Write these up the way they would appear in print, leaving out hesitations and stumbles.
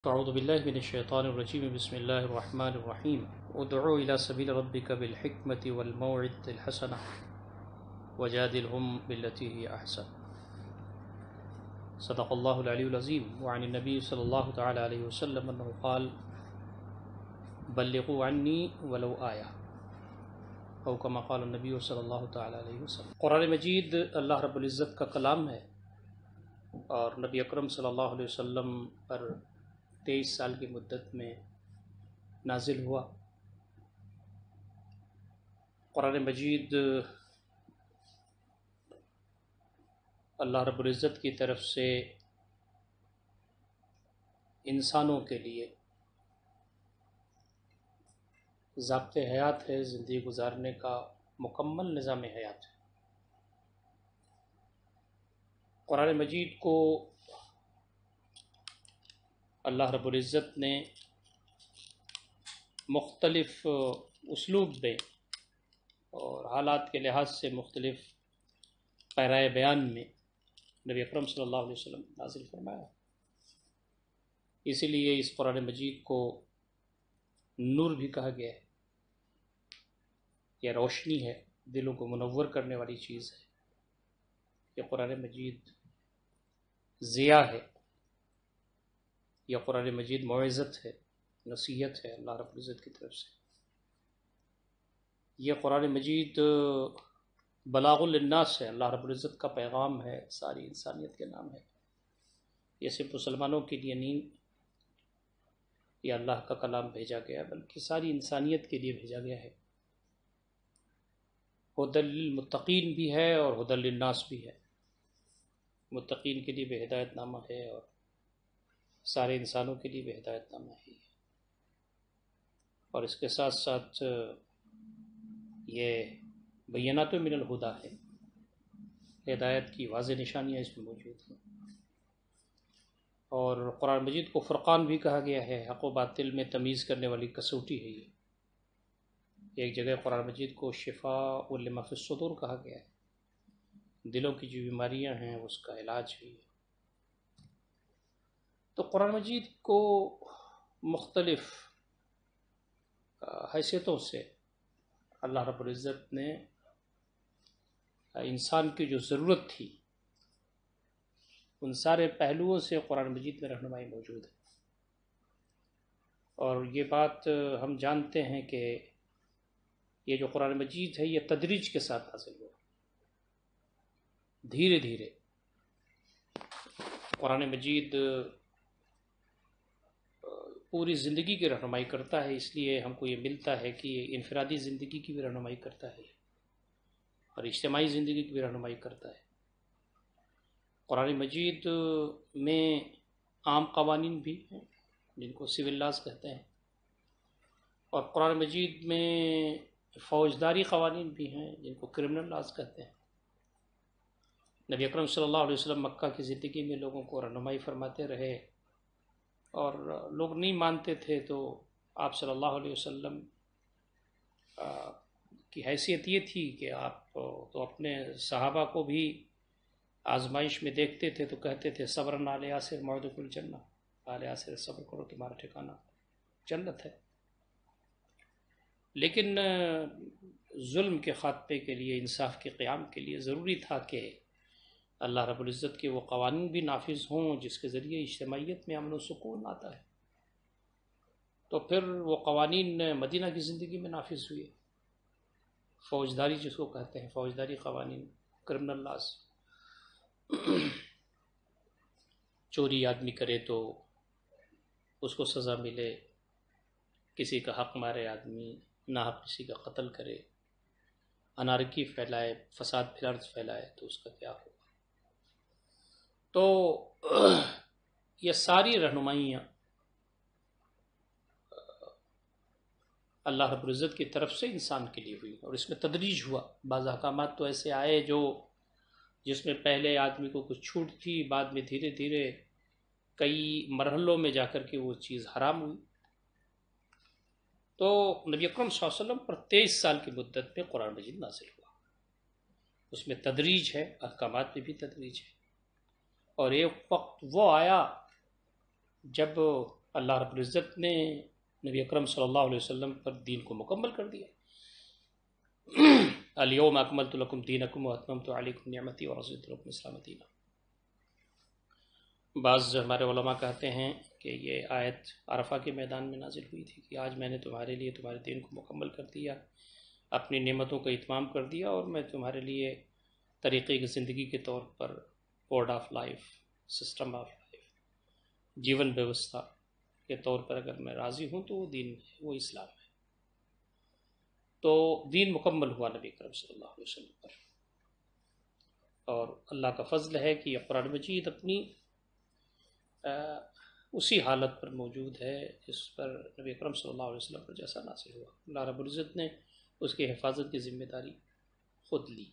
اعوذ باللہ من الشیطان الرجیم بسم اللہ الرحمن الرحیم ادعو الى سبیل ربک بالحکمت والموعظۃ الحسنہ وجادلہم باللتی ہی احسن صدق اللہ العلی العظیم وعن النبی صلی اللہ تعالی علیہ وسلم انہ قال بلغوا عنی ولو آیہ او کما قال النبی صلی اللہ تعالی علیہ وسلم۔ قرآن مجید اللہ رب العزت کا کلام ہے اور نبی اکرم صلی اللہ علیہ وسلم پر 23 سال کی مدت میں نازل ہوا۔ قرآن مجید اللہ رب العزت کی طرف سے انسانوں کے لیے ضابط حیات ہے، زندگی گزارنے کا مکمل نظام حیات ہے۔ قرآن مجید کو اللہ رب العزت نے مختلف اسلوب میں اور حالات کے لحاظ سے مختلف پیرائے بیان میں نبی اکرم صلی اللہ علیہ وسلم نازل فرمایا۔ اسی لیے اس قرآن مجید کو نور بھی کہا گیا ہے، یہ روشنی ہے، دلوں کو منور کرنے والی چیز ہے۔ یہ قرآن مجید ضیاء ہے، یہ قرآن مجید موعظت ہے، نصیحت ہے اللہ رب العزت کی طرف سے۔ یہ قرآن مجید بلاغ للناس ہے، اللہ رب العزت کا پیغام ہے، ساری انسانیت کے نام ہے۔ یہ صرف مسلمانوں کے لیے نہیں یہ اللہ کا کلام بھیجا گیا، بلکہ ساری انسانیت کے لیے بھیجا گیا ہے۔ ہدی للمتقین بھی ہے اور ہدی للناس بھی ہے۔ متقین کے لیے بھی ہدایت نامہ ہے اور سارے انسانوں کے لیے بھی ہدایت نامہ ہے، اور اس کے ساتھ ساتھ یہ بینات من الہدیٰ ہے، ہدایت کی واضح نشانیاں اس میں موجود ہیں۔ اور قرآن مجید کو فرقان بھی کہا گیا ہے، حق و باطل میں تمیز کرنے والی کسوٹی ہے یہ۔ ایک جگہ قرآن مجید کو شفاء لما فی الصدور کہا گیا ہے، دلوں کی جو بیماریاں ہیں اس کا علاج ہے۔ تو قرآن مجید کو مختلف حیثیتوں سے اللہ رب العزت نے انسان کی جو ضرورت تھی ان سارے پہلوؤں سے قرآن مجید میں رہنمائی موجود ہے۔ اور یہ بات ہم جانتے ہیں کہ یہ جو قرآن مجید ہے یہ تدریج کے ساتھ حاصل ہوا، دھیرے دھیرے۔ قرآن مجید پوری زندگی کی رہنمائی کرتا ہے، اس لیے ہم کو یہ ملتا ہے کہ یہ انفرادی زندگی کی بھی رہنمائی کرتا ہے اور اجتماعی زندگی کی بھی رہنمائی کرتا ہے۔ قرآن مجید میں عام قوانین بھی ہیں جن کو سول لاز کہتے ہیں، اور قرآن مجید میں فوجداری قوانین بھی ہیں جن کو کرمنل لاز کہتے ہیں۔ نبی اکرم صلی اللہ علیہ وسلم مکہ کی زندگی میں لوگوں کو رہنمائی فرماتے رہے، اور لوگ نہیں مانتے تھے تو آپ صلی اللہ علیہ وسلم کی حیثیت یہ تھی کہ آپ تو اپنے صحابہ کو بھی آزمائش میں دیکھتے تھے تو کہتے تھے صبرن آل یاسر موعدکم الجنہ، آل یاسر صبر کرو تمہارا ٹھکانہ جنت ہے۔ لیکن ظلم کے خاتمے کے لیے، انصاف کے قیام کے لیے ضروری تھا کہ اللہ رب العزت کے وہ قوانین بھی نافذ ہوں جس کے ذریعے اجتماعیت میں امن و سکون آتا ہے۔ تو پھر وہ قوانین مدینہ کی زندگی میں نافذ ہوئے، فوجداری جس کو کہتے ہیں، فوجداری قوانین، کرمنل لاز۔ چوری آدمی کرے تو اس کو سزا ملے، کسی کا حق مارے آدمی، ناحق کسی کا قتل کرے، انارکی پھیلائے، فساد فی الارض پھیلائے تو اس کا کیا ہوگا۔ تو یہ ساری رہنمائیاں اللہ رب العزت کی طرف سے انسان کے لیے ہوئی، اور اس میں تدریج ہوا۔ بعض احکامات تو ایسے آئے جس میں پہلے آدمی کو کچھ چھوٹ تھی، بعد میں دھیرے دھیرے کئی مرحلوں میں جا کر کے وہ چیز حرام ہوئی۔ تو نبی اکرم صلی اللہ علیہ وسلم پر 23 سال کی مدت میں قرآن مجید نازل ہوا، اس میں تدریج ہے، احکامات میں بھی تدریج ہے۔ اور ایک وقت وہ آیا جب اللہ رب العزت نے نبی اکرم صلی اللہ علیہ وسلم پر دین کو مکمل کر دیا. الیوم اکملت لکم دینکم واتممت علیکم نعمتی ورضیت لکم الاسلام دینا. بعض ہمارے علماء کہتے ہیں کہ یہ آیت عرفہ کے میدان میں نازل ہوئی تھی کہ آج میں نے تمہارے لیے تمہارے دین کو مکمل کر دیا، اپنی نعمتوں کا اتمام کر دیا، اور میں تمہارے لیے طریقے کی زندگی کے طور پر code of life, system of life, جیون ویوستھا کے طور پر اگر میں راضی ہوں تو وہ دین ہے، وہ اسلام ہے. تو دین مکمل ہوا نبی کرم صلی اللہ علیہ وسلم پر، اور اللہ کا فضل ہے کہ یہ قرآن مجید اپنی اسی حالت پر موجود ہے جس پر نبی اکرم صلی اللہ علیہ وسلم پر جیسا نازل ہوا. اللہ رب العزت نے اس کی حفاظت کی ذمہ داری خود لی.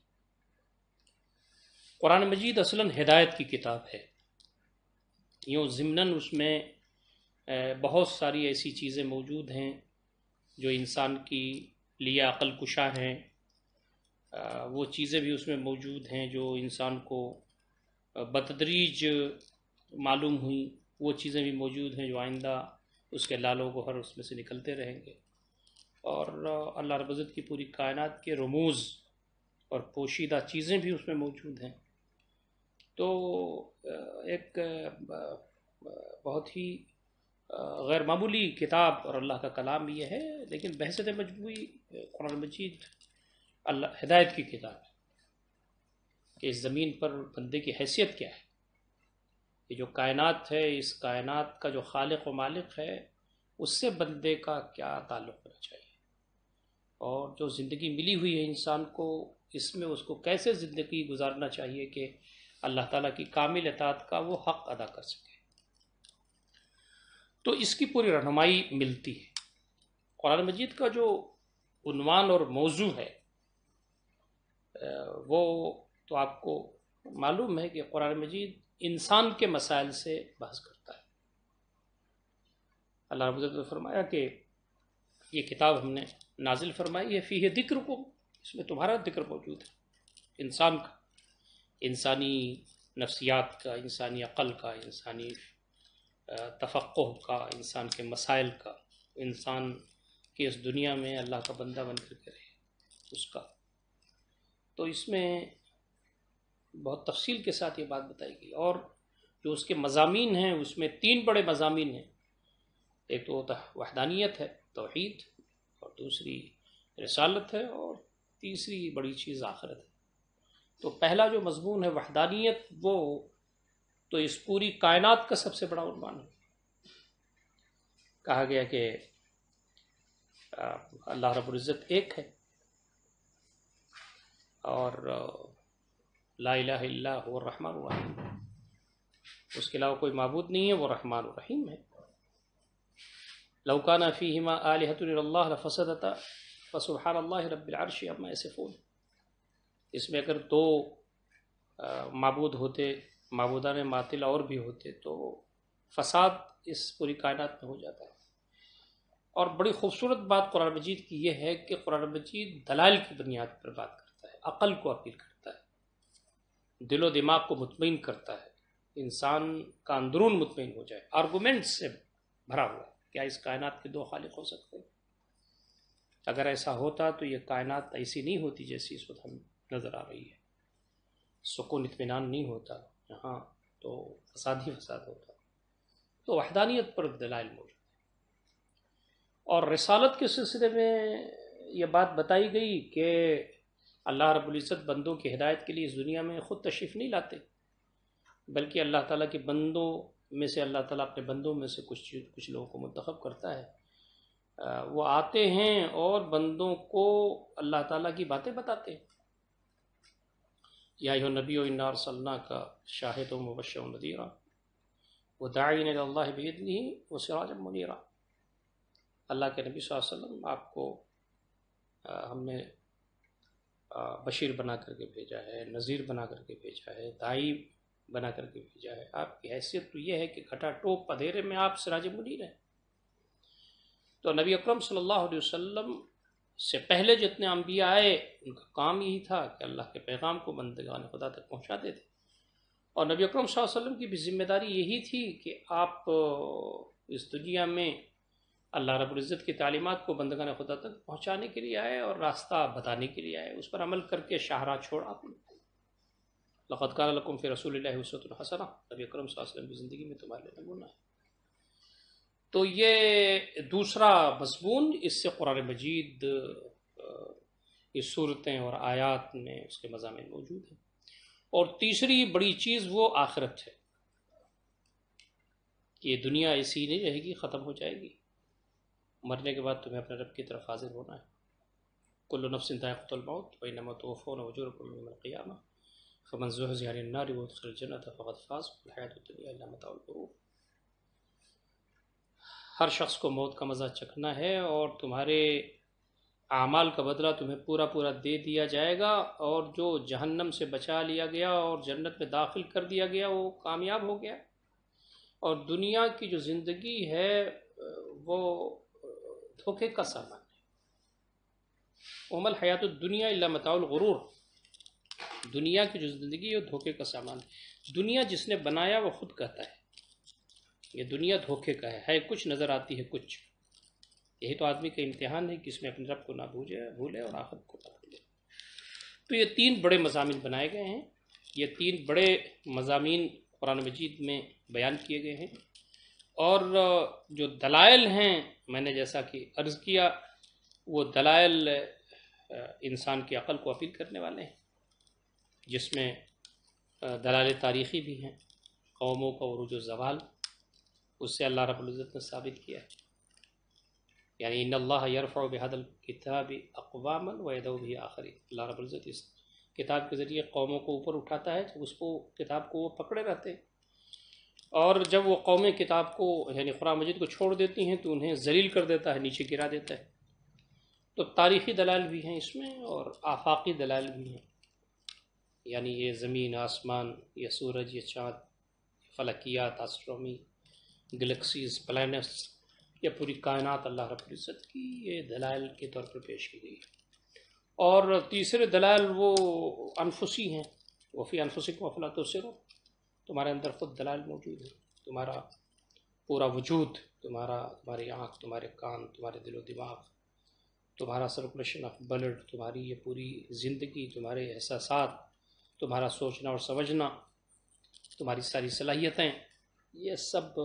قرآن مجید اصلاً ہدایت کی کتاب ہے. یوں ضمناً اس میں بہت ساری ایسی چیزیں موجود ہیں جو انسان کی لیے عقل کشا ہیں. وہ چیزیں بھی اس میں موجود ہیں جو انسان کو بتدریج معلوم ہوئیں. وہ چیزیں بھی موجود ہیں جو آئندہ اس کے لال و گوہر اس میں سے نکلتے رہیں گے. اور اللہ رب العزت کی پوری کائنات کے رموز اور پوشیدہ چیزیں بھی اس میں موجود ہیں. تو ایک بہت ہی غیر معمولی کتاب اور اللہ کا کلام یہ ہے. لیکن بحثیت مجموعی قرآن مجید اللہ ہدایت کی کتاب ہے کہ اس زمین پر بندے کی حیثیت کیا ہے. یہ جو کائنات ہے، اس کائنات کا جو خالق و مالک ہے اس سے بندے کا کیا تعلق ہونا چاہیے، اور جو زندگی ملی ہوئی ہے انسان کو اس میں اس کو کیسے زندگی گزارنا چاہیے کہ اللہ تعالیٰ کی کامل اطاعت کا وہ حق ادا کر سکے. تو اس کی پوری رہنمائی ملتی ہے. قرآن مجید کا جو عنوان اور موضوع ہے وہ تو آپ کو معلوم ہے کہ قرآن مجید انسان کے مسائل سے بحث کرتا ہے. اللہ رب العزت نے فرمایا کہ یہ کتاب ہم نے نازل فرمائی ہے فیہ ذکرکم، اس میں تمہارا ذکر موجود ہے، انسان کا، انسانی نفسیات کا، انسانی عقل کا، انسانی تفقہ کا، انسان کے مسائل کا، انسان کی اس دنیا میں اللہ کا بندہ بن کر کے رہے اس کا. تو اس میں بہت تفصیل کے ساتھ یہ بات بتائی گئی. اور جو اس کے مضامین ہیں اس میں 3 بڑے مضامین ہیں. ایک تو وحدانیت ہے، توحید، اور دوسری رسالت ہے، اور تیسری بڑی چیز آخرت ہے. تو پہلا جو مضمون ہے وحدانیت، وہ تو اس پوری کائنات کا سب سے بڑا عنوان ہے. کہا گیا کہ اللہ رب العزت ایک ہے، اور لا الہ الا هو الرحمن الرحیم، اس کے علاوہ کوئی معبود نہیں ہے، وہ رحمان الرحیم ہے. لو کان فیہما آلہۃ الا اللہ لفسدتا فسبحان اللہ رب العرش عما یصفون. اس میں اگر 2 معبود ہوتے، معبودان باطل اور بھی ہوتے، تو فساد اس پوری کائنات میں ہو جاتا ہے. اور بڑی خوبصورت بات قرآن مجید کی یہ ہے کہ قرآن مجید دلائل کی بنیاد پر بات کرتا ہے، عقل کو اپیل کرتا ہے، دل و دماغ کو مطمئن کرتا ہے، انسان کا اندرون مطمئن ہو جائے. آرگومنٹ سے بھرا ہوا ہے. کیا اس کائنات کے 2 خالق ہو سکتے ہیں؟ اگر ایسا ہوتا تو یہ کائنات ایسی نہیں ہوتی جیسی اس وقت ہم نظر آ رہی ہے. سکون اطمینان نہیں ہوتا یہاں، تو فساد ہی فساد ہوتا. تو وحدانیت پر دلائل موجود ہے. اور رسالت کے سلسلے میں یہ بات بتائی گئی کہ اللہ رب العزت بندوں کی ہدایت کے لیے اس دنیا میں خود تشریف نہیں لاتے، بلکہ اللہ تعالیٰ کے بندوں میں سے اللہ تعالیٰ اپنے بندوں میں سے کچھ لوگوں کو منتخب کرتا ہے. وہ آتے ہیں اور بندوں کو اللہ تعالیٰ کی باتیں بتاتے ہیں. یا ایھا النبی انا ارسلناک شاہدا ومبشرا ونذیرا وداعیا الی اللہ باذنہ وسراجا منیرا. اللہ کے نبی صلی اللہ علیہ وسلم آپ کو ہم نے بشیر بنا کر کے بھیجا ہے، نذیر بنا کر کے بھیجا ہے، داعی بنا کر کے بھیجا ہے. آپ کی حیثیت تو یہ ہے کہ گھٹا ٹوپ اندھیرے میں آپ سراج منیر ہیں. تو نبی اکرم صلی اللہ علیہ وسلم سے پہلے جتنے انبیاء آئے ان کا کام یہی تھا کہ اللہ کے پیغام کو بندگان خدا تک پہنچاتے تھے. اور نبی اکرم صلی اللہ علیہ وسلم کی بھی ذمہ داری یہی تھی کہ آپ اس دنیا میں اللہ رب العزت کی تعلیمات کو بندگان خدا تک پہنچانے کے لیے آئے اور راستہ بتانے کے لیے آئے، اس پر عمل کر کے شاہراہ چھوڑا آپ نے۔ لقد کان لکم فی رسول اللہ اسوۃ حسنہ، نبی اکرم صلی اللہ علیہ وسلم کی زندگی میں تمہارے لیے نمونہ ہے۔ تو یہ دوسرا مضمون، اس سے قرآن مجید یہ صورتیں اور آیات میں اس کے مضامین موجود ہیں۔ اور تیسری بڑی چیز وہ آخرت ہے، کہ یہ دنیا ایسی نہیں رہے گی، ختم ہو جائے گی، مرنے کے بعد تمہیں اپنے رب کی طرف حاضر ہونا ہے۔ کل نفس ذائقۃ الموت وانما توفون اجورکم یوم القیامہ فمن زحزح عن النار وادخل الجنۃ فقد فاز والحیاۃ الدنیا الا متاع الغرور۔ ہر شخص کو موت کا مزہ چکھنا ہے، اور تمہارے اعمال کا بدلہ تمہیں پورا پورا دے دیا جائے گا، اور جو جہنم سے بچا لیا گیا اور جنت میں داخل کر دیا گیا وہ کامیاب ہو گیا۔ اور دنیا کی جو زندگی ہے وہ دھوکے کا سامان ہے۔ وما الحیات الدنیا الا متاع الغرور، دنیا کی جو زندگی ہے وہ دھوکے کا سامان ہے۔ دنیا جس نے بنایا وہ خود کہتا ہے یہ دنیا دھوکے کا ہے کچھ، نظر آتی ہے کچھ۔ یہی تو آدمی کا امتحان ہے کہ اس میں اپنے رب کو نہ بھولے اور آخرت کو نہ بھولے۔ تو یہ تین بڑے مضامین بنائے گئے ہیں، یہ تین بڑے مضامین قرآن مجید میں بیان کیے گئے ہیں، اور جو دلائل ہیں میں نے جیسا کہ عرض کیا، وہ دلائل انسان کی عقل کو اپیل کرنے والے ہیں، جس میں دلائل تاریخی بھی ہیں، قوموں کا عروج و زوال، اس سے اللہ رب العزت نے ثابت کیا ہے، یعنی ان اللہ یرفع بہذا الکتاب اقواما ویضع بہ آخرین، اللہ رب العزت اس کتاب کے ذریعے قوموں کو اوپر اٹھاتا ہے جب اس کو کتاب کو وہ پکڑے رہتے ہیں، اور جب وہ قومیں کتاب کو یعنی قرآن مجید کو چھوڑ دیتی ہیں تو انہیں ذلیل کر دیتا ہے، نیچے گرا دیتا ہے۔ تو تاریخی دلائل بھی ہیں اس میں اور آفاقی دلائل بھی ہیں، یعنی یہ زمین، آسمان، یہ سورج، یہ چاند، فلکیات، آسٹرومی، گلیکسیز، پلانٹس، یہ پوری کائنات اللہ رب العزت کی یہ دلائل کے طور پر پیش کی گئی ہے۔ اور تیسرے دلائل وہ انفسی ہیں، وفی انفسکم افلا تبصرون، تمہارے اندر خود دلائل موجود ہیں، تمہارا پورا وجود، تمہاری آنکھ، تمہارے کان، تمہارے دل و دماغ، تمہارا سرکولیشن آف بلڈ، تمہاری یہ پوری زندگی، تمہارے احساسات، تمہارا سوچنا اور سمجھنا، تمہاری ساری صلاحیتیں، یہ سب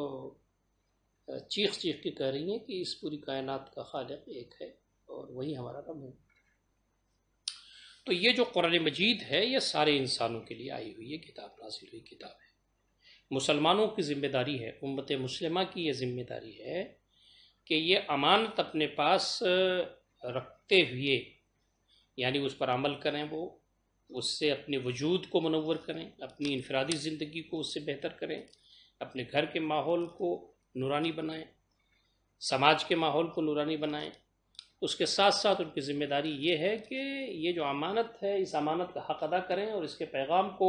چیخ چیخ کے کہہ رہی ہیں کہ اس پوری کائنات کا خالق ایک ہے اور وہی ہمارا رب ہے۔ تو یہ جو قرآن مجید ہے یہ سارے انسانوں کے لیے آئی ہوئی ہے کتاب، نازل ہوئی کتاب ہے۔ مسلمانوں کی ذمہ داری ہے، امت مسلمہ کی یہ ذمہ داری ہے کہ یہ امانت اپنے پاس رکھتے ہوئے یعنی اس پر عمل کریں، وہ اس سے اپنے وجود کو منور کریں، اپنی انفرادی زندگی کو اس سے بہتر کریں، اپنے گھر کے ماحول کو نورانی بنائیں، سماج کے ماحول کو نورانی بنائیں۔ اس کے ساتھ ساتھ ان کی ذمہ داری یہ ہے کہ یہ جو امانت ہے اس امانت کا حق ادا کریں اور اس کے پیغام کو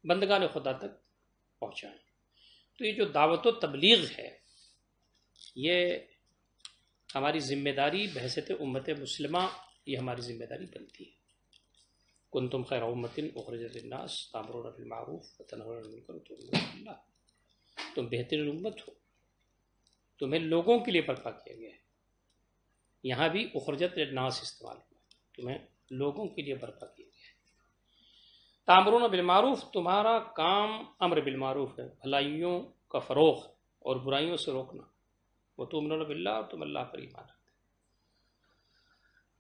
بندگان خدا تک پہنچائیں۔ تو یہ جو دعوت و تبلیغ ہے یہ ہماری ذمہ داری بحیثیت امت مسلمہ، یہ ہماری ذمہ داری بنتی ہے۔ کنتم خیر امۃ اخرجت للناس تأمرون بالمعروف وتنہون عن المنکر وتؤمنون باللہ، تم بہترین امت ہو، تمہیں لوگوں کے لیے برپا کیا گیا ہے، یہاں بھی اخرجت للناس استعمال ہوا، تمہیں لوگوں کے لیے برپا کیا گیا ہے۔ تأمرون بالمعروف، تمہارا کام امر بالمعروف ہے، بھلائیوں کا فروغ اور برائیوں سے روکنا، وتؤمنون باللہ، اور تم اللہ پر ایمان رکھتے۔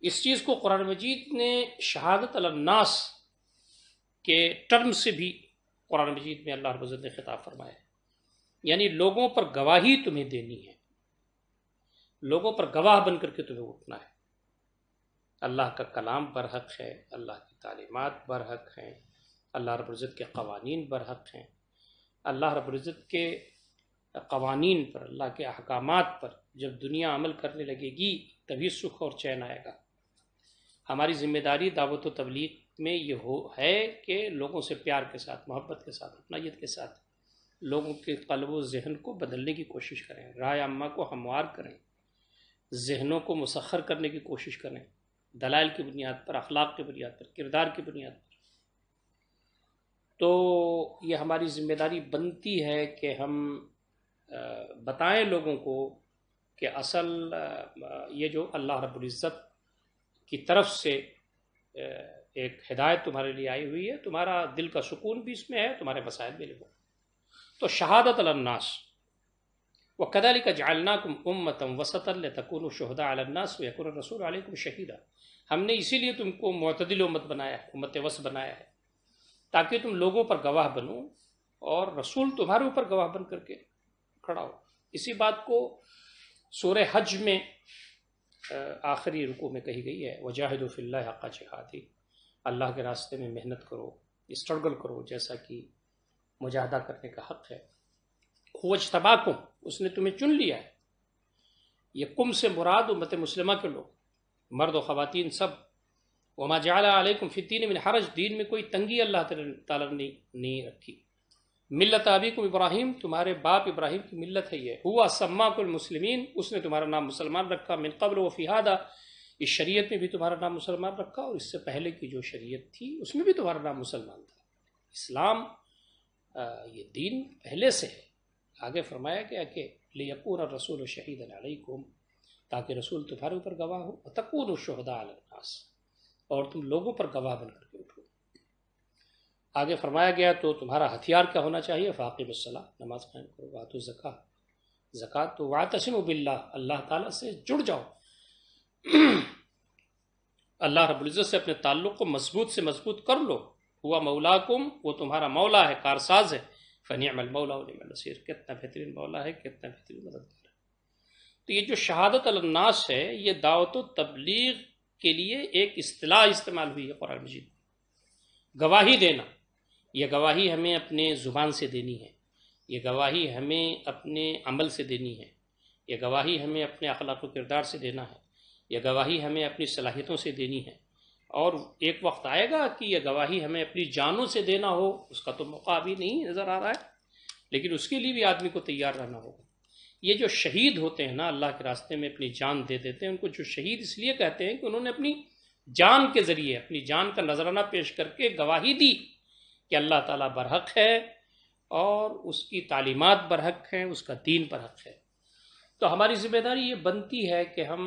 اس چیز کو قرآن مجید نے شہادت علی الناس کے ٹرم سے بھی قرآن مجید میں اللہ رب العزت نے خطاب فرمایا ہے، یعنی لوگوں پر گواہی تمہیں دینی ہے، لوگوں پر گواہ بن کر کے تمہیں اٹھنا ہے۔ اللہ کا کلام برحق ہے، اللہ کی تعلیمات برحق ہیں، اللہ رب العزت کے قوانین برحق ہیں، اللہ رب العزت کے قوانین پر، اللہ کے احکامات پر جب دنیا عمل کرنے لگے گی تبھی سکھ اور چین آئے گا۔ ہماری ذمہ داری دعوت و تبلیغ میں یہ ہے کہ لوگوں سے پیار کے ساتھ، محبت کے ساتھ، اپنائیت کے ساتھ لوگوں کے قلب و ذہن کو بدلنے کی کوشش کریں، رائے عامہ کو ہموار کریں، ذہنوں کو مسخر کرنے کی کوشش کریں، دلائل کی بنیاد پر، اخلاق کی بنیاد پر، کردار کی بنیاد پر۔ تو یہ ہماری ذمہ داری بنتی ہے کہ ہم بتائیں لوگوں کو کہ اصل یہ جو اللہ رب العزت کی طرف سے ایک ہدایت تمہارے لیے آئی ہوئی ہے، تمہارا دل کا سکون بھی اس میں ہے، تمہارے مسائل بھی لکھو۔ تو شہادت علی الناس وَكَذَلِكَ جَعَلْنَاكُمْ أُمَّةً وَسَطًا لِتَكُونُوا شُهَدَاءَ عَلَى النَّاسِ وَيَكُونَ الرَّسُولُ عَلَيْكُمْ شَهِيدًا، ہم نے اسی لیے تم کو معتدل امت بنایا ہے، امت وسط بنایا ہے، تاکہ تم لوگوں پر گواہ بنو اور رسول تمہارے اوپر گواہ بن کر کے کھڑا ہو۔ اسی بات کو سورہ حج میں آخری رکوع میں کہی گئی ہے، وَجَاهِدُوا فِي اللَّهِ حَقَّ جِهَادِهِ، اللہ کے راستے میں محنت کرو، اسٹرگل کرو جیسا کہ مجاہدہ کرنے کا حق ہے۔ هُوَ اجْتَبَاكُمْ، اس نے تمہیں چن لیا ہے۔ یہ کم سے مراد امت مسلمہ کے لوگ، مرد و خواتین سب۔ وَمَا جَعَلَ عَلَيْكُمْ فِي الدِّينِ مِنْ حَرَج، دین میں کوئی تنگی اللہ تعالیٰ نے نہیں رکھی۔ ملت ابیکم ابراہیم، تمہارے باپ ابراہیم کی ملت ہے یہ۔ ہوا سماکم المسلمین، اس نے تمہارا نام مسلمان رکھا، من قبل وفی ھذا، اس شریعت میں بھی تمہارا نام مسلمان رکھا، اور اس سے پہلے کی جو شریعت تھی اس میں بھی تمہارا نام مسلمان تھا۔ اسلام یہ دین پہلے سے ہے۔ آگے فرمایا گیا کہ لیکون الرسول شہیدا علیکم، تاکہ رسول تمہارے اوپر گواہ ہو، وتکونوا شہداء علی الناس، اور تم لوگوں پر گواہ بن کر کے اٹھو۔ آگے فرمایا گیا تو تمہارا ہتھیار کیا ہونا چاہیے؟ فاقم الصلاۃ، نماز قائم کرو، واتوا الزکاۃ، زکوٰۃ تو، واعتصموا باللہ، اللہ تعالیٰ سے جڑ جاؤ، اللہ رب العزت سے اپنے تعلق کو مضبوط سے مضبوط کر لو۔ ہوا مولاکم، وہ تمہارا مولا ہے، کارساز ہے، فنعم المولا ونعم النصیر، کتنا بہترین مولا ہے، کتنا بہترین مددگار ہے۔ تو یہ جو شہادت علی الناس ہے، یہ دعوت و تبلیغ کے لیے ایک اصطلاح استعمال ہوئی ہے قرآن مجید میں۔ گواہی دینا، یہ گواہی ہمیں اپنے زبان سے دینی ہے، یہ گواہی ہمیں اپنے عمل سے دینی ہے، یہ گواہی ہمیں اپنے اخلاق و کردار سے دینا ہے، یہ گواہی ہمیں اپنی صلاحیتوں سے دینی ہے، اور ایک وقت آئے گا کہ یہ گواہی ہمیں اپنی جانوں سے دینا ہو، اس کا تو موقع ابھی نہیں نظر آ رہا ہے، لیکن اس کے لیے بھی آدمی کو تیار رہنا ہوگا۔ یہ جو شہید ہوتے ہیں نا، اللہ کے راستے میں اپنی جان دے دیتے ہیں، ان کو جو شہید اس لیے کہتے ہیں کہ انہوں نے اپنی جان کے ذریعے، اپنی جان کا نذرانہ پیش کر کے گواہی دی کہ اللہ تعالیٰ برحق ہے اور اس کی تعلیمات برحق ہیں، اس کا دین برحق ہے۔ تو ہماری ذمہ داری یہ بنتی ہے کہ ہم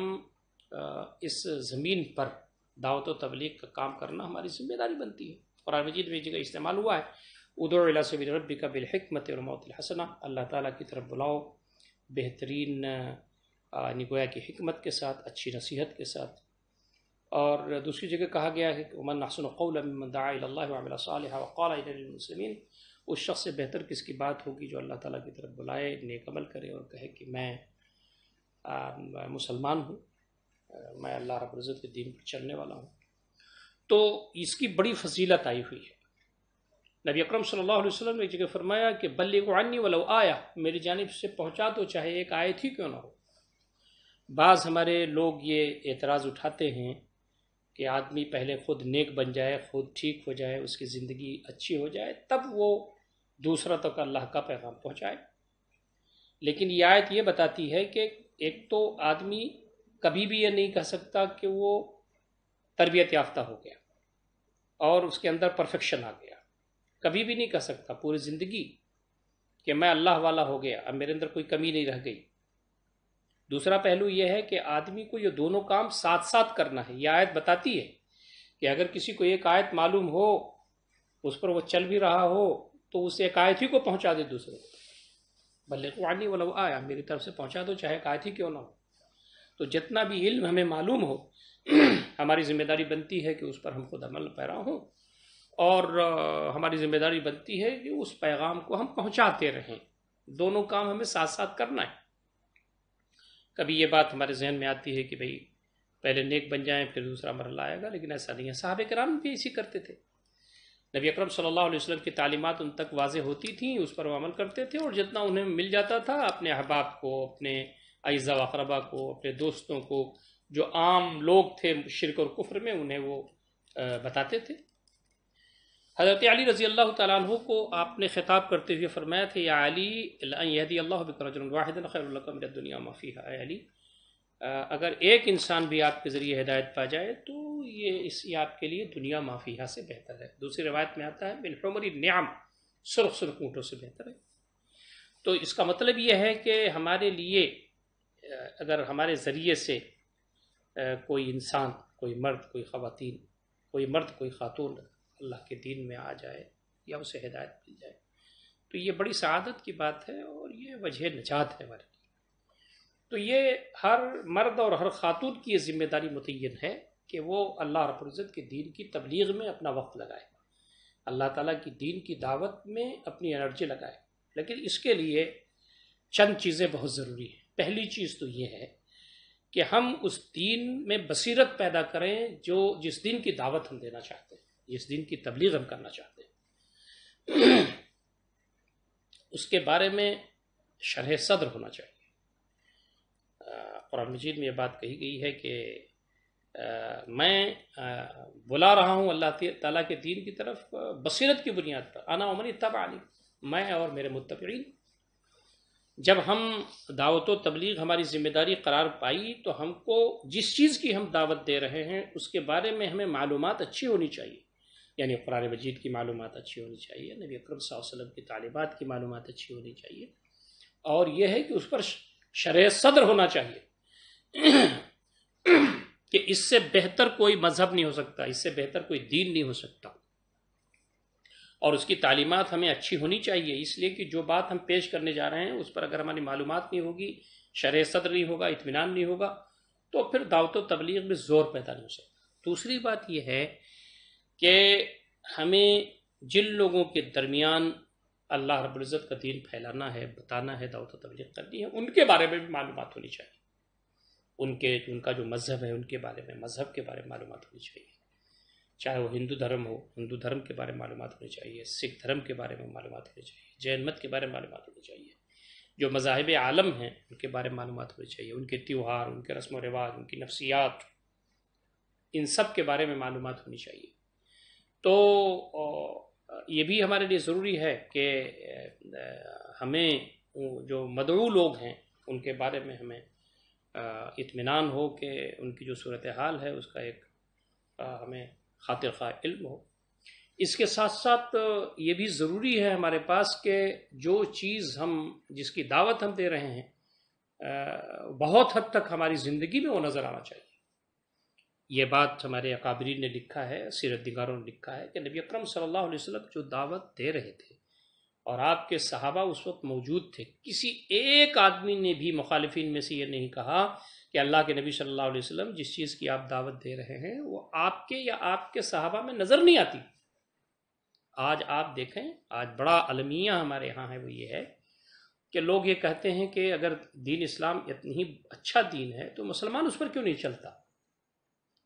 اس زمین پر دعوت و تبلیغ کا کام کرنا ہماری ذمہ داری بنتی ہے۔ قرآن مجید میں جگہ استعمال ہوا ہے، ادعو الی سبیل ربک بالحکمت والموعظۃ الحسنہ، اللہ تعالیٰ کی طرف بلاؤ بہترین یعنی گویا کہ حکمت کے ساتھ، اچھی نصیحت کے ساتھ۔ اور دوسری جگہ کہا گیا ہے کہ ومن احسن قولا ممن دعا الی اللہ وعمل صالحا وقال انی من المسلمین، اس شخص سے بہتر کس کی بات ہوگی جو اللہ تعالیٰ کی طرف بلائے، نیک عمل کرے اور کہے کہ میں مسلمان ہوں، میں اللہ رب العزت کے دین پر چلنے والا ہوں۔ تو اس کی بڑی فضیلت آئی ہوئی ہے۔ نبی اکرم صلی اللہ علیہ وسلم نے ایک جگہ فرمایا کہ بلغوا عنی ولو آیا، میری جانب سے پہنچا دو چاہے ایک آیت ہی کیوں نہ ہو۔ بعض ہمارے لوگ یہ اعتراض اٹھاتے ہیں کہ آدمی پہلے خود نیک بن جائے، خود ٹھیک ہو جائے، اس کی زندگی اچھی ہو جائے، تب وہ دوسرا تک اللہ کا پیغام پہنچائے۔ لیکن یہ آیت یہ بتاتی ہے کہ ایک تو آدمی کبھی بھی یہ نہیں کہہ سکتا کہ وہ تربیت یافتہ ہو گیا اور اس کے اندر پرفیکشن آ گیا، کبھی بھی نہیں کہہ سکتا پوری زندگی کہ میں اللہ والا ہو گیا، اب میرے اندر کوئی کمی نہیں رہ گئی۔ دوسرا پہلو یہ ہے کہ آدمی کو یہ دونوں کام ساتھ ساتھ کرنا ہے۔ یہ آیت بتاتی ہے کہ اگر کسی کو ایک آیت معلوم ہو، اس پر وہ چل بھی رہا ہو، تو اس ایک آیت ہی کو پہنچا دے دوسرے کو۔ بلغوا عنی ولو آیا، میری طرف سے پہنچا دو چاہے ایک آیت ہی کیوں نہ ہو۔ تو جتنا بھی علم ہمیں معلوم ہو، ہماری ذمہ داری بنتی ہے کہ اس پر ہم خود عمل پیرا ہوں، اور ہماری ذمہ داری بنتی ہے کہ اس پیغام کو ہم پہنچاتے رہیں۔ دونوں کام ہمیں ساتھ ساتھ کرنا ہے۔ کبھی یہ بات ہمارے ذہن میں آتی ہے کہ بھئی پہلے نیک بن جائیں پھر دوسرا مرحلہ آئے گا، لیکن ایسا نہیں ہے۔ صحابہ کرام بھی اسی کرتے تھے۔ نبی اکرم صلی اللہ علیہ وسلم کی تعلیمات ان تک واضح ہوتی تھیں، اس پر وہ عمل کرتے تھے، اور جتنا انہیں مل جاتا تھا اپنے احباب کو، اپنے اعزاء و اقربا کو، اپنے دوستوں کو، جو عام لوگ تھے شرک اور کفر میں، انہیں وہ بتاتے تھے۔ حضرت علی رضی اللہ تعالیٰ عنہ کو آپ نے خطاب کرتے ہوئے فرمایا تھا، یا علی لن یہدی اللہ بک رجلا واحدا خیر لک من الدنیا وما فیہا، اے علی اگر ایک انسان بھی آپ کے ذریعے ہدایت پا جائے تو یہ آپ کے لیے دنیا ما فیہا سے بہتر ہے۔ دوسری روایت میں آتا ہے بالحمر النعم، سرخ سرخ اونٹوں سے بہتر ہے۔ تو اس کا مطلب یہ ہے کہ ہمارے لیے اگر ہمارے ذریعے سے کوئی انسان، کوئی مرد، کوئی خواتین، کوئی مرد کوئی خاتون اللہ کے دین میں آ جائے یا اسے ہدایت مل جائے تو یہ بڑی سعادت کی بات ہے اور یہ وجہ نجات ہے ہمارے لیے۔ تو یہ ہر مرد اور ہر خاتون کی یہ ذمہ داری متعین ہے کہ وہ اللہ رب العزت کے دین کی تبلیغ میں اپنا وقت لگائے، اللہ تعالیٰ کی دین کی دعوت میں اپنی انرجی لگائے۔ لیکن اس کے لیے چند چیزیں بہت ضروری ہیں۔ پہلی چیز تو یہ ہے کہ ہم اس دین میں بصیرت پیدا کریں جس دین کی دعوت ہم دینا چاہتے ہیں، جس دین کی تبلیغ ہم کرنا چاہتے ہیں، اس کے بارے میں شرح صدر ہونا چاہیے۔ قرآن مجید میں یہ بات کہی گئی ہے کہ میں بلا رہا ہوں اللہ تعالیٰ کے دین کی طرف بصیرت کی بنیاد پر، انا ومن اتبعنی، میں اور میرے متبعین۔ جب ہم دعوت و تبلیغ ہماری ذمہ داری قرار پائی تو ہم کو جس چیز کی ہم دعوت دے رہے ہیں اس کے بارے میں ہمیں معلومات اچھی ہونی چاہیے، یعنی قرآن مجید کی معلومات اچھی ہونی چاہیے، نبی اکرم صلی اللہ علیہ وسلم کی تعلیمات کی معلومات اچھی ہونی چاہیے، اور یہ ہے کہ اس پر شرح صدر ہونا چاہیے کہ اس سے بہتر کوئی مذہب نہیں ہو سکتا، اس سے بہتر کوئی دین نہیں ہو سکتا، اور اس کی تعلیمات ہمیں اچھی ہونی چاہیے، اس لیے کہ جو بات ہم پیش کرنے جا رہے ہیں اس پر اگر ہماری معلومات نہیں ہوگی، شرح صدر نہیں ہوگا، اطمینان نہیں ہوگا، تو پھر دعوت و تبلیغ میں زور پیدا نہیں ہو سکتا۔ دوسری بات یہ ہے کہ ہمیں جن لوگوں کے درمیان اللہ رب العزت کا دین پھیلانا ہے، بتانا ہے، دعوت و تبلیغ کرنی ہے، ان کے بارے میں بھی معلومات ہونی چاہیے، ان کا جو مذہب ہے ان کے بارے میں، مذہب کے بارے میں معلومات ہونی چاہیے، چاہے وہ ہندو دھرم ہو، ہندو دھرم کے بارے میں معلومات ہونی چاہیے، سکھ دھرم کے بارے میں معلومات ہونی چاہیے، جین مت کے بارے میں معلومات ہونی چاہیے، جو مذاہب عالم ہیں ان کے بارے میں معلومات ہونی چاہیے، ان کے تیوہار، ان کے رسم و رواج، ان کی نفسیات، ان سب کے بارے میں معلومات ہونی چاہیے۔ تو یہ بھی ہمارے لیے ضروری ہے کہ ہمیں جو مدعو لوگ ہیں ان کے بارے میں ہمیں اطمینان ہو کہ ان کی جو صورتحال ہے اس کا ایک ہمیں خاطر خواہ علم ہو۔ اس کے ساتھ ساتھ یہ بھی ضروری ہے ہمارے پاس کہ جو چیز جس کی دعوت ہم دے رہے ہیں بہت حد تک ہماری زندگی میں وہ نظر آنا چاہیے۔ یہ بات ہمارے اکابرین نے لکھا ہے، سیرت نگاروں نے لکھا ہے کہ نبی اکرم صلی اللہ علیہ وسلم جو دعوت دے رہے تھے اور آپ کے صحابہ اس وقت موجود تھے، کسی ایک آدمی نے بھی مخالفین میں سے یہ نہیں کہا کہ اللہ کے نبی صلی اللہ علیہ وسلم جس چیز کی آپ دعوت دے رہے ہیں وہ آپ کے یا آپ کے صحابہ میں نظر نہیں آتی۔ آج آپ دیکھیں، آج بڑا المیہ ہمارے ہاں ہے، وہ یہ ہے کہ لوگ یہ کہتے ہیں کہ اگر دین اسلام اتنی اچھا دین ہے تو مسلمان اس پر کیوں نہیں چلتا؟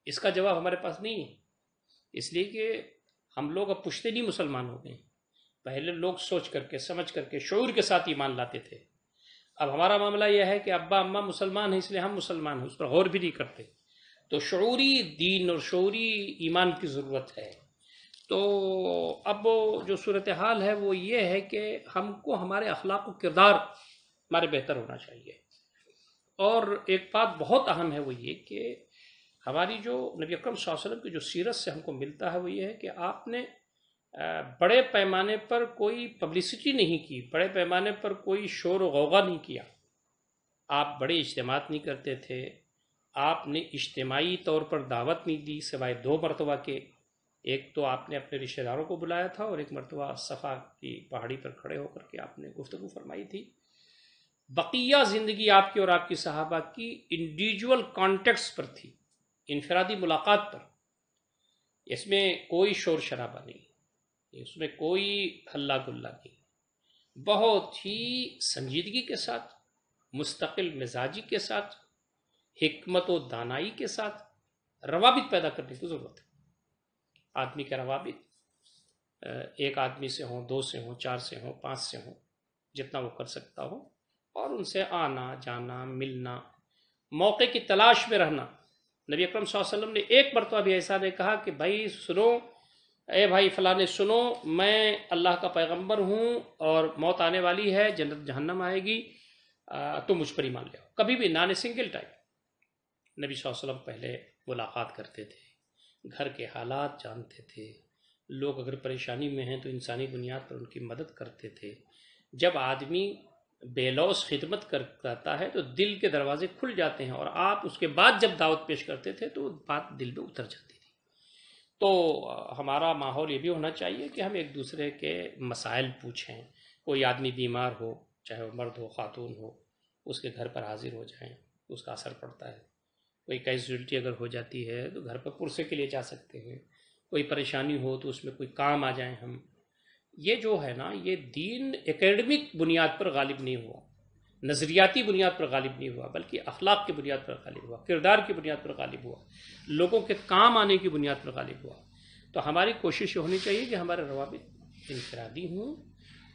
اس کا جواب ہمارے پاس نہیں ہے، اس لیے کہ ہم لوگ اب پشتینی مسلمان ہو گئے ہیں۔ پہلے لوگ سوچ کر کے، سمجھ کر کے، شعور کے ساتھ ایمان لاتے تھے۔ اب ہمارا معاملہ یہ ہے کہ ابا اماں مسلمان ہیں اس لیے ہم مسلمان ہیں، اس پر غور بھی نہیں کرتے۔ تو شعوری دین اور شعوری ایمان کی ضرورت ہے۔ تو اب جو صورتحال ہے وہ یہ ہے کہ ہم کو ہمارے اخلاق و کردار ہمارے بہتر ہونا چاہیے۔ اور ایک بات بہت اہم ہے وہ یہ کہ ہماری جو نبی اکرم صلی اللہ علیہ وسلم کی جو سیرت سے ہم کو ملتا ہے وہ یہ ہے کہ آپ نے بڑے پیمانے پر کوئی پبلسٹی نہیں کی، بڑے پیمانے پر کوئی شور و غوغا نہیں کیا، آپ بڑے اجتماعات نہیں کرتے تھے، آپ نے اجتماعی طور پر دعوت نہیں دی سوائے 2 مرتبہ کے۔ ایک تو آپ نے اپنے رشتہ داروں کو بلایا تھا اور ایک مرتبہ صفا کی پہاڑی پر کھڑے ہو کر کے آپ نے گفتگو فرمائی تھی۔ بقیہ زندگی آپ کی اور آپ کی صحابہ کی انڈیویجول کانٹیکٹس پر تھی، انفرادی ملاقات پر۔ اس میں کوئی شور شرابہ نہیں، اس میں کوئی ہلا گلا نہیں، بہت ہی سنجیدگی کے ساتھ، مستقل مزاجی کے ساتھ، حکمت و دانائی کے ساتھ روابط پیدا کرنے کی ضرورت ہے۔ آدمی کے روابط ایک آدمی سے ہوں، 2 سے ہوں، 4 سے ہوں، 5 سے ہوں، جتنا وہ کر سکتا ہو، اور ان سے آنا جانا، ملنا، موقع کی تلاش میں رہنا۔ نبی اکرم صلی اللہ علیہ وسلم نے ایک مرتبہ بھی ایسا نہیں کہا کہ بھائی سنو، اے بھائی فلاں سنو، میں اللہ کا پیغمبر ہوں اور موت آنے والی ہے، جنت جہنم آئے گی، تم مجھ پر ایمان لے آؤ۔ کبھی بھی نان سنگل ٹائم نبی صلی اللہ علیہ وسلم پہلے ملاقات کرتے تھے، گھر کے حالات جانتے تھے، لوگ اگر پریشانی میں ہیں تو انسانی بنیاد پر ان کی مدد کرتے تھے۔ جب آدمی بے لوث خدمت کرتا ہے تو دل کے دروازے کھل جاتے ہیں، اور آپ اس کے بعد جب دعوت پیش کرتے تھے تو بات دل میں اتر جاتی تھی۔ تو ہمارا ماحول یہ بھی ہونا چاہیے کہ ہم ایک دوسرے کے مسائل پوچھیں، کوئی آدمی بیمار ہو، چاہے وہ مرد ہو خاتون ہو، اس کے گھر پر حاضر ہو جائیں، اس کا اثر پڑتا ہے۔ کوئی کیزویلٹی اگر ہو جاتی ہے تو گھر پر پرسے کے لیے جا سکتے ہیں، کوئی پریشانی ہو تو اس میں کوئی کام آ جائیں ہم۔ یہ جو ہے نا، یہ دین اکیڈمک بنیاد پر غالب نہیں ہوا، نظریاتی بنیاد پر غالب نہیں ہوا، بلکہ اخلاق کی بنیاد پر غالب ہوا، کردار کی بنیاد پر غالب ہوا، لوگوں کے کام آنے کی بنیاد پر غالب ہوا۔ تو ہماری کوشش یہ ہونی چاہیے کہ ہمارے روابط انفرادی ہوں،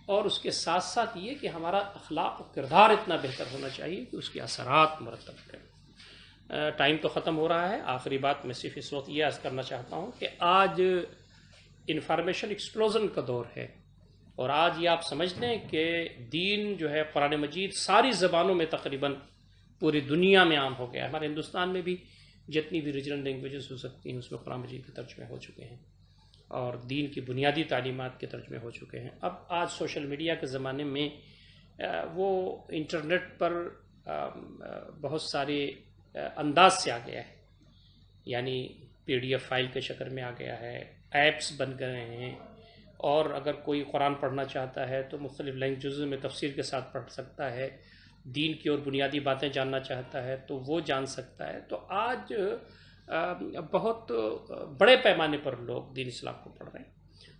اور اس کے ساتھ ساتھ یہ کہ ہمارا اخلاق و کردار اتنا بہتر ہونا چاہیے کہ اس کے اثرات مرتب کریں۔ ٹائم تو ختم ہو رہا ہے، آخری بات میں صرف اس وقت یہ عرض کرنا چاہتا ہوں کہ آج انفارمیشن ایکسپلوژن کا دور ہے، اور آج یہ آپ سمجھ لیں کہ دین جو ہے قرآن مجید ساری زبانوں میں تقریباً پوری دنیا میں عام ہو گیا ہے۔ ہمارے ہندوستان میں بھی جتنی بھی ریجنل لینگویجز ہو سکتی ہیں اس میں قرآن مجید کے ترجمے ہو چکے ہیں، اور دین کی بنیادی تعلیمات کے ترجمے ہو چکے ہیں۔ اب آج سوشل میڈیا کے زمانے میں وہ انٹرنیٹ پر بہت سارے انداز سے آ گیا ہے، یعنی پی ڈی ایف فائل کے شکل میں آ گیا ہے، ایپس بن گئے ہیں، اور اگر کوئی قرآن پڑھنا چاہتا ہے تو مختلف لینگویجز میں تفسیر کے ساتھ پڑھ سکتا ہے، دین کی اور بنیادی باتیں جاننا چاہتا ہے تو وہ جان سکتا ہے۔ تو آج بہت بڑے پیمانے پر لوگ دین اسلام کو پڑھ رہے ہیں۔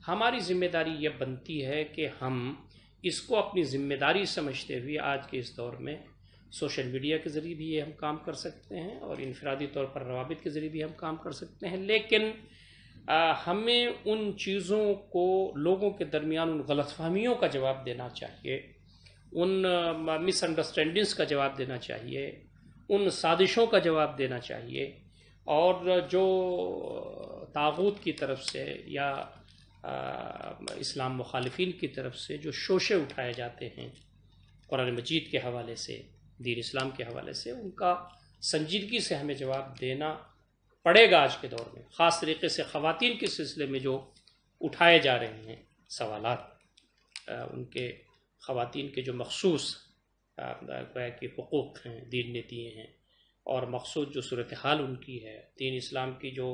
ہماری ذمہ داری یہ بنتی ہے کہ ہم اس کو اپنی ذمہ داری سمجھتے ہوئے آج کے اس دور میں سوشل میڈیا کے ذریعے بھی یہ ہم کام کر سکتے ہیں، اور انفرادی طور پر روابط کے ذریعے بھی ہم کام کر سکتے ہیں، لیکن ہمیں ان چیزوں کو لوگوں کے درمیان ان غلط فہمیوں کا جواب دینا چاہیے، ان مس انڈرسٹینڈنگس کا جواب دینا چاہیے، ان سازشوں کا جواب دینا چاہیے، اور جو طاغوت کی طرف سے یا اسلام مخالفین کی طرف سے جو شوشے اٹھائے جاتے ہیں قرآن مجید کے حوالے سے، دین اسلام کے حوالے سے، ان کا سنجیدگی سے ہمیں جواب دینا پڑے گا آج کے دور میں، خاص طریقے سے خواتین کے سلسلے میں جو اٹھائے جا رہے ہیں سوالات، ان کے خواتین کے جو مخصوص کہ حقوق ہیں دین نے دیے ہیں، اور مخصوص جو صورتحال ان کی ہے، دین اسلام کی جو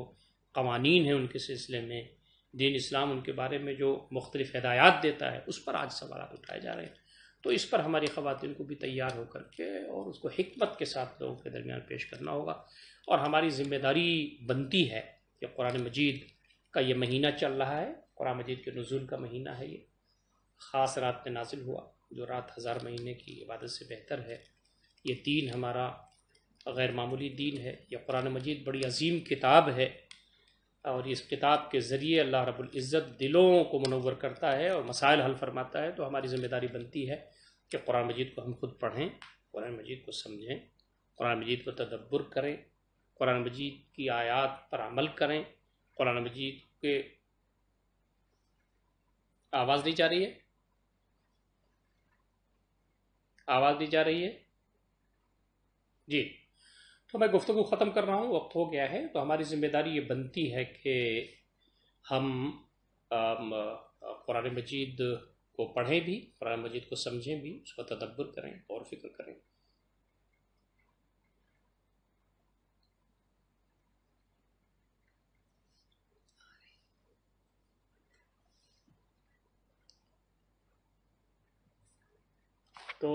قوانین ہیں ان کے سلسلے میں، دین اسلام ان کے بارے میں جو مختلف ہدایات دیتا ہے، اس پر آج سوالات اٹھائے جا رہے ہیں۔ تو اس پر ہماری خواتین کو بھی تیار ہو کر کے اور اس کو حکمت کے ساتھ لوگوں کے درمیان پیش کرنا ہوگا، اور ہماری ذمہ داری بنتی ہے کہ قرآن مجید کا یہ مہینہ چل رہا ہے، قرآن مجید کے نزول کا مہینہ ہے، یہ خاص رات میں نازل ہوا، جو رات ہزار مہینے کی عبادت سے بہتر ہے۔ یہ دین ہمارا غیر معمولی دین ہے، یہ قرآن مجید بڑی عظیم کتاب ہے، اور اس کتاب کے ذریعے اللہ رب العزت دلوں کو منور کرتا ہے اور مسائل حل فرماتا ہے۔ تو ہماری ذمہ داری بنتی ہے کہ قرآن مجید کو ہم خود پڑھیں، قرآن مجید کو سمجھیں، قرآن مجید کو تدبر کریں، قرآن مجید کی آیات پر عمل کریں، قرآن مجید کے آواز دی جا رہی ہے، آواز دی جا رہی ہے جی۔ تو میں گفتگو ختم کر رہا ہوں، وقت ہو گیا ہے۔ تو ہماری ذمہ داری یہ بنتی ہے کہ ہم قرآن مجید کو پڑھیں بھی، قرآن مجید کو سمجھیں بھی، اس کا تدبر کریں اور فکر کریں۔ تو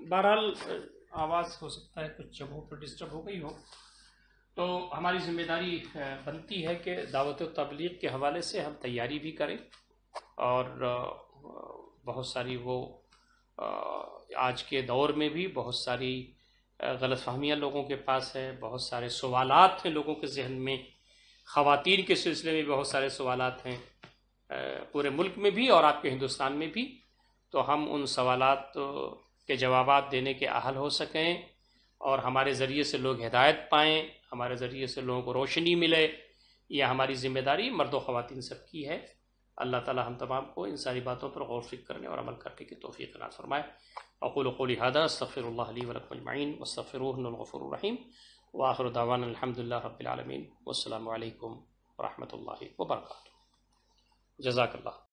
بہرحال آواز ہو سکتا ہے کچھ جگہوں پر ڈسٹرب ہو گئی ہو، تو ہماری ذمہ داری بنتی ہے کہ دعوت و تبلیغ کے حوالے سے ہم تیاری بھی کریں، اور بہت ساری وہ آج کے دور میں بھی بہت ساری غلط فہمیاں لوگوں کے پاس ہے، بہت سارے سوالات ہیں لوگوں کے ذہن میں، خواتین کے سلسلے میں بہت سارے سوالات ہیں پورے ملک میں بھی اور آپ کے ہندوستان میں بھی۔ تو ہم ان سوالات کے جوابات دینے کے اہل ہو سکیں، اور ہمارے ذریعے سے لوگ ہدایت پائیں، ہمارے ذریعے سے لوگوں کو روشنی ملے، یہ ہماری ذمہ داری مرد و خواتین سب کی ہے۔ اللہ تعالی ہم تمام کو ان ساری باتوں پر غور و فکر کرنے اور عمل کرنے کی توفیق عنایت فرمائے۔ اقول قولی ھذا استغفر اللہ لی ولکم اجمعین واستغفروہ انہ الغفور الرحیم، وآخر دعوانا الحمد للہ رب العالمین، والسلام علیکم ورحمۃ اللہ وبرکاتہ۔ جزاک اللہ۔